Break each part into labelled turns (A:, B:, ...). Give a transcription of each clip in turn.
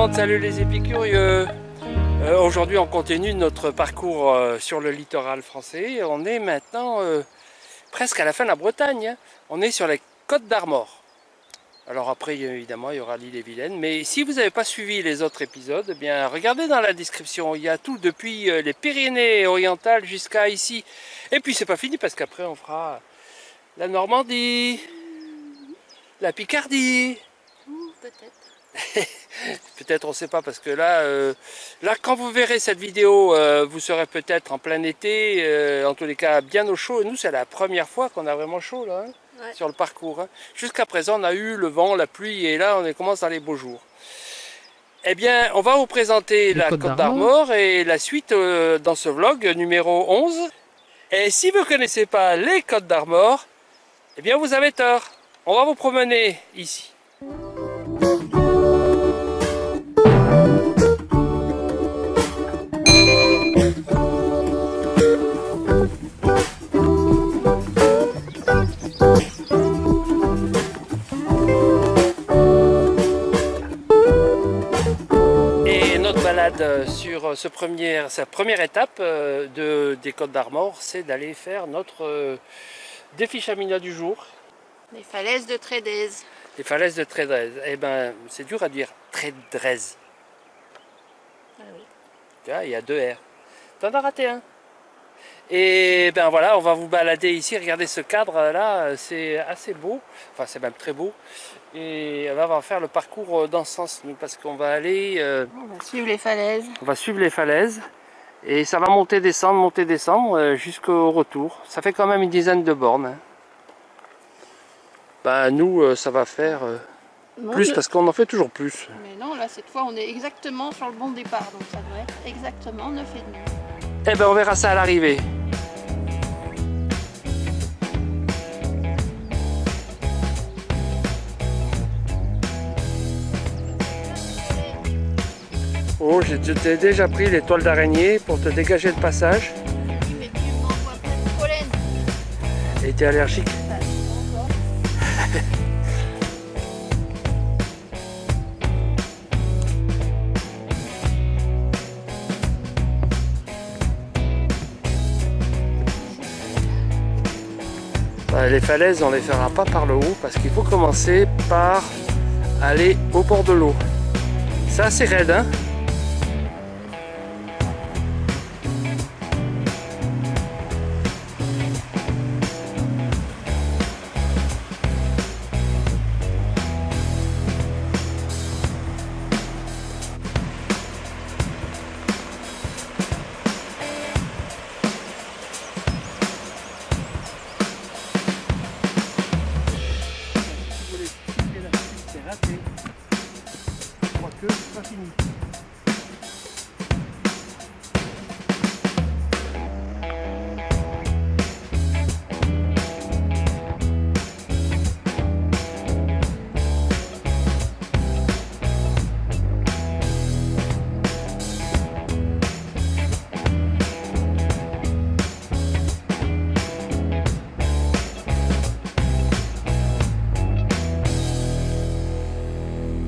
A: monde, salut les épicurieux. Aujourd'hui on continue notre parcours sur le littoral français. On est maintenant presque à la fin de la Bretagne, hein. On est sur les Côtes d'Armor. Alors après évidemment il y aura l'île et Vilaine. Mais si vous n'avez pas suivi les autres épisodes, eh bien regardez dans la description. Il y a tout depuis les Pyrénées orientales jusqu'à ici. Et puis c'est pas fini parce qu'après on fera la Normandie, la Picardie.
B: Peut-être.
A: Peut-être on ne sait pas parce que là quand vous verrez cette vidéo vous serez peut-être en plein été, en tous les cas bien au chaud. Et nous c'est la première fois qu'on a vraiment chaud là, hein, ouais. Sur le parcours, hein. Jusqu'à présent on a eu le vent, la pluie et là on commence dans les beaux jours. Eh bien on va vous présenter la Côte d'Armor et la suite dans ce vlog numéro 11. Et si vous ne connaissez pas les Côtes d'Armor, eh bien vous avez tort. On va vous promener ici. Sur sa première étape des Côtes d'Armor, c'est d'aller faire notre défi chaminade du jour.
B: Les falaises de Trédez.
A: Les falaises de Trédez. Eh ben, c'est dur à dire, Trédez.
B: Ah oui.
A: Tu vois, il y a deux R. T'en as raté un. Et ben voilà, on va vous balader ici. Regardez ce cadre là, c'est assez beau. Enfin, c'est même très beau. Et on va faire le parcours dans ce sens, nous, parce qu'on va aller...
B: on va suivre les falaises.
A: On va suivre les falaises. Et ça va monter, descendre jusqu'au retour. Ça fait quand même une dizaine de bornes. Hein. Bah, nous, ça va faire plus, parce qu'on en fait toujours plus.
B: Mais non, là, cette fois, on est exactement sur le bon départ. Donc ça doit être exactement 9,5.
A: Eh ben, on verra ça à l'arrivée. Oh, j'ai déjà pris les toiles d'araignée pour te dégager le passage.
B: Mais tu m'envoies plein de pollen.
A: Et t'es allergique? Les falaises, on les fera pas par le haut parce qu'il faut commencer par aller au bord de l'eau. C'est assez raide, hein?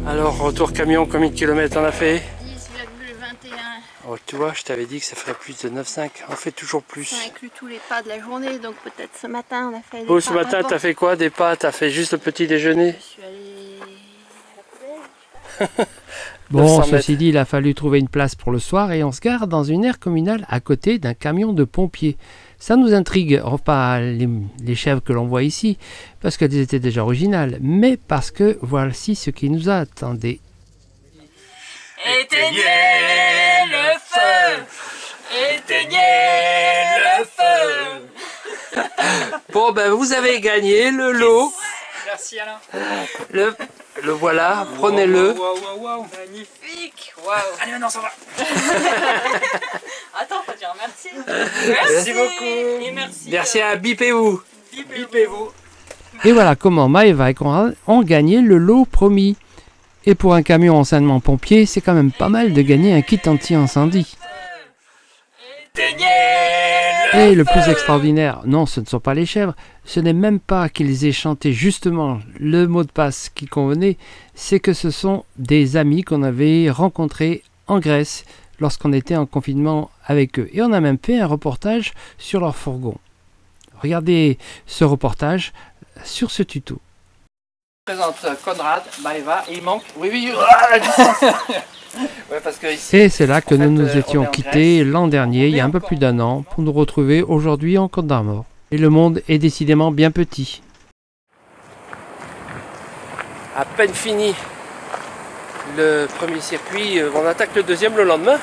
A: Alors, retour camion, combien de kilomètres on a fait?
B: 10,21.
A: Oh, tu vois, je t'avais dit que ça ferait plus de 9,5. On fait toujours plus.
B: Ça inclut tous les pas de la journée, donc peut-être ce matin on a fait des
A: Oh,
B: pas.
A: ce matin, t'as fait quoi? Des pas? T'as fait juste le petit déjeuner?
B: Je suis allée à la poubelle.
C: Bon, ceci dit, il a fallu trouver une place pour le soir et on se gare dans une aire communale à côté d'un camion de pompiers. Ça nous intrigue, pas les chèvres que l'on voit ici, parce qu'elles étaient déjà originales, mais parce que voici ce qui nous attendait.
D: Éteignez le feu! Éteignez le feu!
A: Bon, ben vous avez gagné le lot.
D: Merci Alain.
A: Le voilà, prenez-le.
D: Wow, magnifique! Wow. Allez, maintenant ça va! Attends, faut dire merci! Merci beaucoup! Et merci!
A: Merci à Bipez-vous!
D: Bipez-vous!
C: Et voilà comment Maëva et Conrad ont gagné le lot promis. Et pour un camion enseignement pompier, c'est quand même pas mal de gagner un kit anti-incendie.
D: Éteignez
C: Et le plus extraordinaire, non, ce ne sont pas les chèvres, ce n'est même pas qu'ils aient chanté justement le mot de passe qui convenait, c'est que ce sont des amis qu'on avait rencontrés en Grèce lorsqu'on était en confinement avec eux. Et on a même fait un reportage sur leur fourgon. Regardez ce reportage sur ce tuto.
A: Je présente Conrad, Maëva, et il manque... Oui, ouais, parce que ici,
C: Et c'est là que nous nous
A: on
C: étions
A: est en
C: quittés
A: Grèce.
C: l'an dernier, il y a un peu plus d'1 an, pour nous retrouver aujourd'hui en Côte d'Armor. Et le monde est décidément bien petit.
A: À peine fini le premier circuit, on attaque le deuxième le lendemain.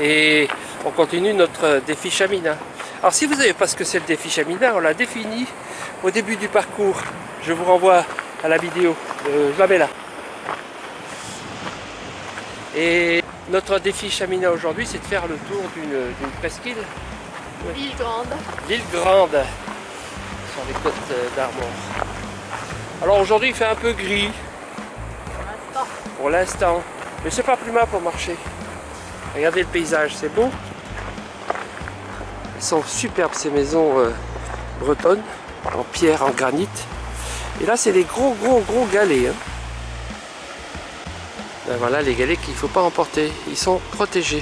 A: Et on continue notre défi Chamina. Alors si vous ne savez pas ce que c'est le défi Chamina, on l'a défini au début du parcours. Je vous renvoie à la vidéo, je la mets là. Et notre défi Chamina aujourd'hui, c'est de faire le tour d'une presqu'île.
B: L'île Grande.
A: L'île Grande, sur les côtes d'Armor. Alors aujourd'hui il fait un peu gris, pour l'instant, mais c'est pas plus mal pour marcher. Regardez le paysage, c'est beau. Elles sont superbes ces maisons bretonnes, en pierre, en granit. Et là c'est des gros galets. Hein. Ben voilà les galets qu'il ne faut pas emporter, ils sont protégés.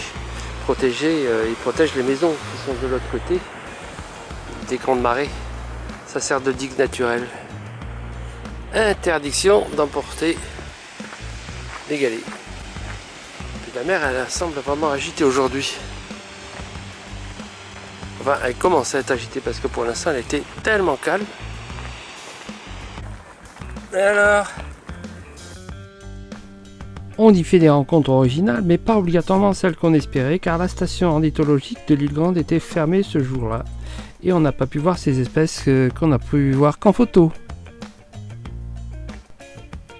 A: Ils protègent les maisons qui sont de l'autre côté des grandes marées. Ça sert de digue naturelle. Interdiction d'emporter les galets. Puis la mer elle semble vraiment agitée aujourd'hui. Enfin elle commence à être agitée parce que pour l'instant elle était tellement calme. Alors
C: On y fait des rencontres originales, mais pas obligatoirement celles qu'on espérait, car la station ornithologique de l'île Grande était fermée ce jour-là. Et on n'a pas pu voir ces espèces qu'on n'a pu voir qu'en photo.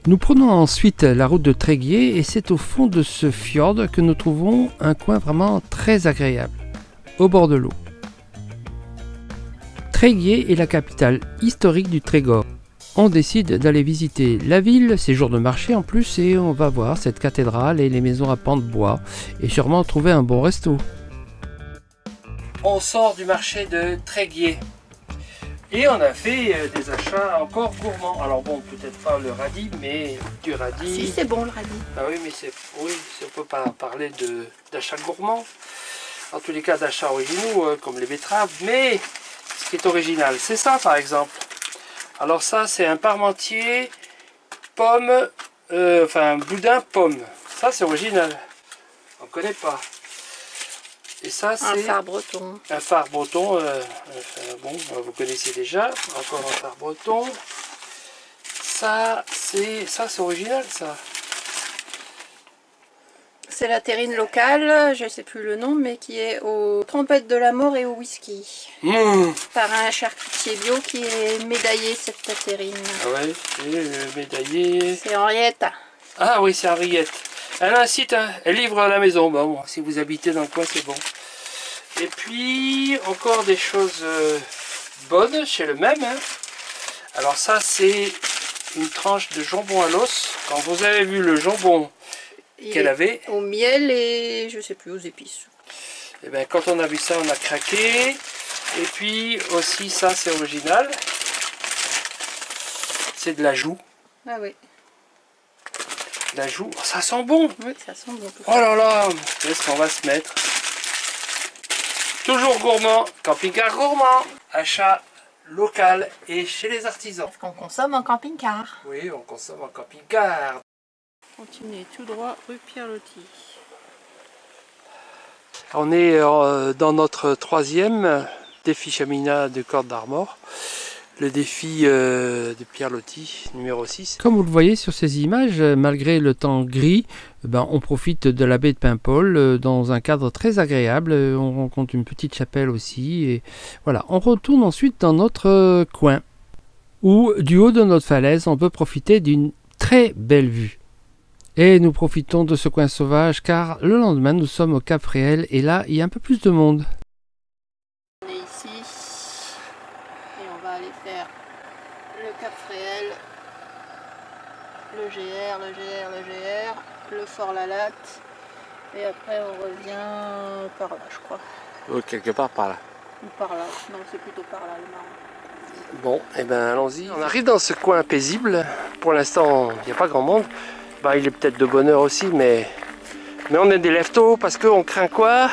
C: Nous prenons ensuite la route de Tréguier et c'est au fond de ce fjord que nous trouvons un coin vraiment très agréable, au bord de l'eau. Tréguier est la capitale historique du Trégor. On décide d'aller visiter la ville, c'est jour de marché en plus, et on va voir cette cathédrale et les maisons à pans de bois, et sûrement trouver un bon resto.
A: on sort du marché de Tréguier. Et on a fait des achats encore gourmands. Alors bon, peut-être pas le radis, mais du radis.
B: Si, c'est bon le radis.
A: Ah oui, mais on ne peut pas parler d'achats gourmands. En tous les cas, d'achats originaux, comme les betteraves. Mais ce qui est original, c'est ça par exemple. Alors ça, c'est un parmentier, pomme, boudin, pomme. Ça, c'est original. On ne connaît pas. Et ça, c'est
B: un phare breton.
A: Un phare breton, bon, vous connaissez déjà. Encore un phare breton. Ça, c'est original, ça.
B: C'est la terrine locale, je ne sais plus le nom, mais qui est aux trompettes de la mort et au whisky. Par un charcutier bio qui est médaillé, cette terrine.
A: Ah ouais, et médaillé.
B: C'est Henriette.
A: Ah oui, c'est Henriette. Elle a un site, hein. Elle livre à la maison. Bon, si vous habitez dans le coin, c'est bon. Et puis, encore des choses bonnes chez le même. Hein. Alors ça, c'est une tranche de jambon à l'os. Quand vous avez vu le jambon qu'elle avait,
B: au miel et je sais plus, aux épices.
A: Et bien quand on a vu ça, on a craqué. Et puis aussi ça, c'est original. C'est de l'ajout.
B: Ah oui.
A: L'ajout, oh, ça sent bon.
B: Oui, ça sent bon.
A: Oh là là, qu'est-ce qu'on va se mettre. Toujours gourmand, camping-car gourmand. Achat local et chez les artisans.
B: Parce qu'on consomme en camping-car.
A: Oui, on consomme en camping-car.
B: Continuez tout droit rue Pierre-Loti.
A: On est dans notre 3e défi Chamina de Côte d'Armor. Le défi de Pierre-Loti, numéro 6.
C: Comme vous le voyez sur ces images, malgré le temps gris, on profite de la baie de Paimpol dans un cadre très agréable. On rencontre une petite chapelle aussi. Et voilà, on retourne ensuite dans notre coin, où du haut de notre falaise, on peut profiter d'une très belle vue. Et nous profitons de ce coin sauvage car le lendemain nous sommes au Cap Fréhel et là il y a un peu plus de monde.
B: On est ici et on va aller faire le Cap Fréhel, le GR, le Fort Lalatte et après on revient par là je crois.
A: Oh, quelque part par là.
B: Ou par là. Non, c'est plutôt par là, le marron.
A: Bon, et ben allons-y. On arrive dans ce coin paisible. Pour l'instant, il n'y a pas grand monde. Bah, il est peut-être de bonne heure aussi, mais on est des lève-tôt parce qu'on craint quoi?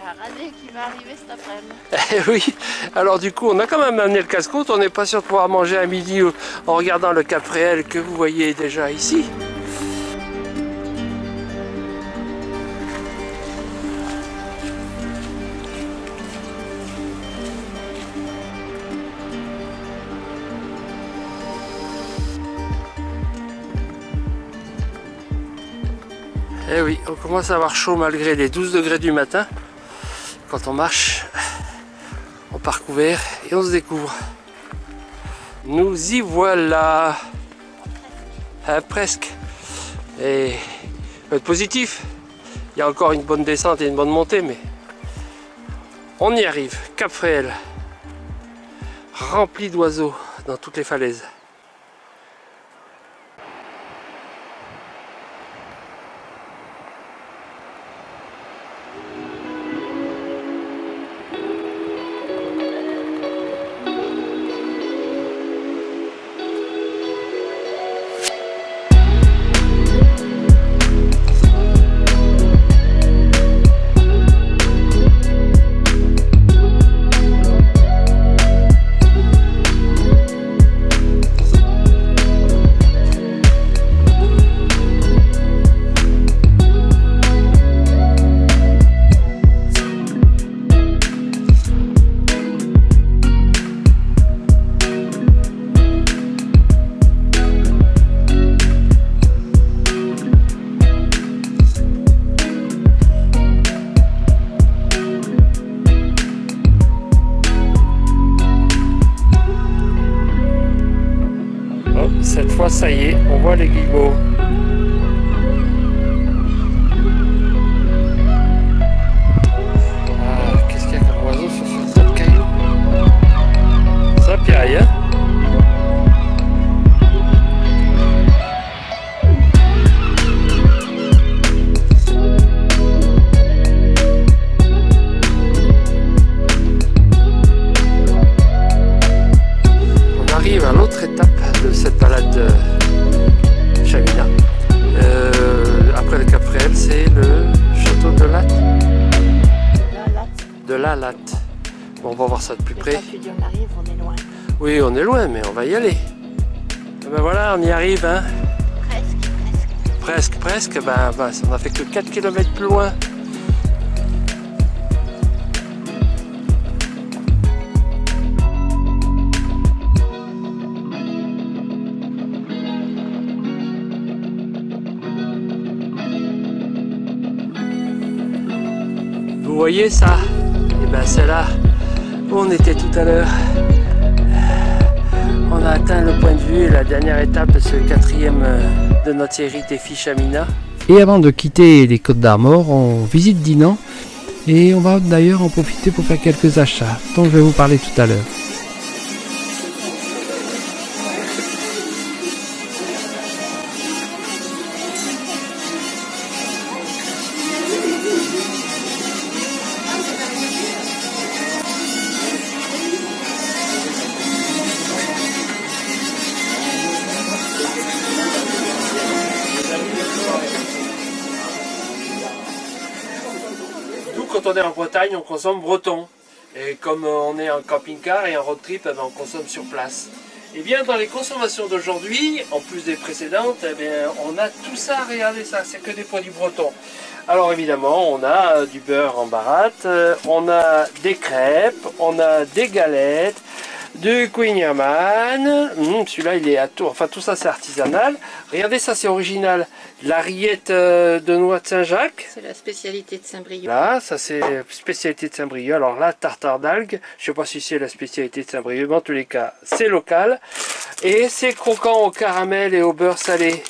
B: La radée qui va arriver cet après-midi.
A: Eh oui, alors du coup, on a quand même amené le casse-croûte. On n'est pas sûr de pouvoir manger à midi en regardant le cap réel que vous voyez déjà ici. Eh oui, on commence à avoir chaud malgré les 12 degrés du matin. Quand on marche en parc ouvert et on se découvre. Nous y voilà. Presque. Et faut être positif. Il y a encore une bonne descente et une bonne montée, mais on y arrive. Cap Fréhel. Rempli d'oiseaux dans toutes les falaises. Cette fois, ça y est, on voit les guillemots. Ah, qu'est-ce qu'il y a comme oiseau sur ce tas de cailloux? Ça piaille, hein? On arrive à l'autre étape de cette balade Chamina. Après le Cap Fréhel, c'est le château de Latte. De la Latte. Bon, on va voir ça de plus près.
B: Quand tu dis on arrive, on est loin.
A: Oui, on est loin, mais on va y aller. Et ben voilà, on y arrive, hein. Presque. Ben, on a fait que 4 km plus loin. Vous voyez ça? Et ben c'est là où on était tout à l'heure. On a atteint le point de vue et la dernière étape de ce 4e de notre série Défi Chamina.
C: Et avant de quitter les Côtes d'Armor, on visite Dinan et on va d'ailleurs en profiter pour faire quelques achats dont je vais vous parler tout à l'heure.
A: Quand on est en Bretagne, on consomme breton. Et comme on est en camping-car et en road trip, eh bien, on consomme sur place. Et bien dans les consommations d'aujourd'hui, en plus des précédentes, eh bien, on a tout ça, regardez ça, c'est que des produits bretons. Alors évidemment, on a du beurre en baratte, on a des crêpes, on a des galettes, du Queen-Yaman, celui-là il est à tout, enfin tout ça c'est artisanal. Regardez ça, c'est original, la rillette de noix de Saint-Jacques.
B: C'est la spécialité de Saint-Brieuc.
A: Là, ça c'est spécialité de Saint-Brieuc. Alors là, tartare d'algues, je sais pas si c'est la spécialité de Saint-Brieuc, mais en tous les cas, c'est local. Et c'est croquant au caramel et au beurre salé.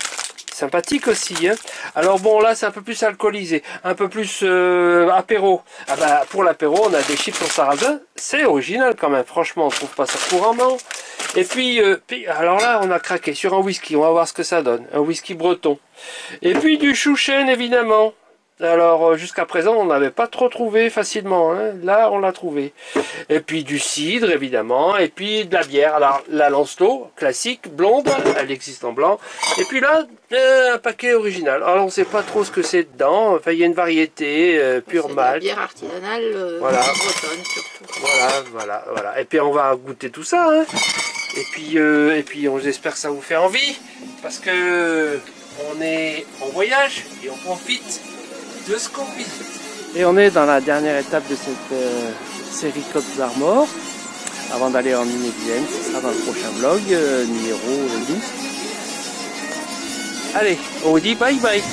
A: Sympathique aussi, hein. Alors bon, là c'est un peu plus alcoolisé, un peu plus apéro. Ah bah, pour l'apéro, on a des chips au sarrasin, c'est original quand même, franchement, on trouve pas ça couramment. Et puis, alors là, on a craqué sur un whisky, on va voir ce que ça donne, un whisky breton. Et puis du chouchen, évidemment, Alors jusqu'à présent on n'avait pas trop trouvé facilement, hein. Là on l'a trouvé. Et puis du cidre évidemment, et puis de la bière. Alors la Lancelot classique, blonde, elle existe en blanc. Et puis là un paquet original. Alors on ne sait pas trop ce que c'est dedans, enfin il y a une variété, pure malt.
B: Bière artisanale,
A: voilà.
B: bretonne surtout.
A: Voilà. Et puis on va goûter tout ça, hein. Et puis on espère que ça vous fait envie, parce que on est en voyage et on profite de ce qu'on visite. Et on est dans la dernière étape de cette série Côtes d'Armor. Avant d'aller en Ille-et-Vilaine, ce sera dans le prochain vlog, numéro 10. Allez, on vous dit bye bye.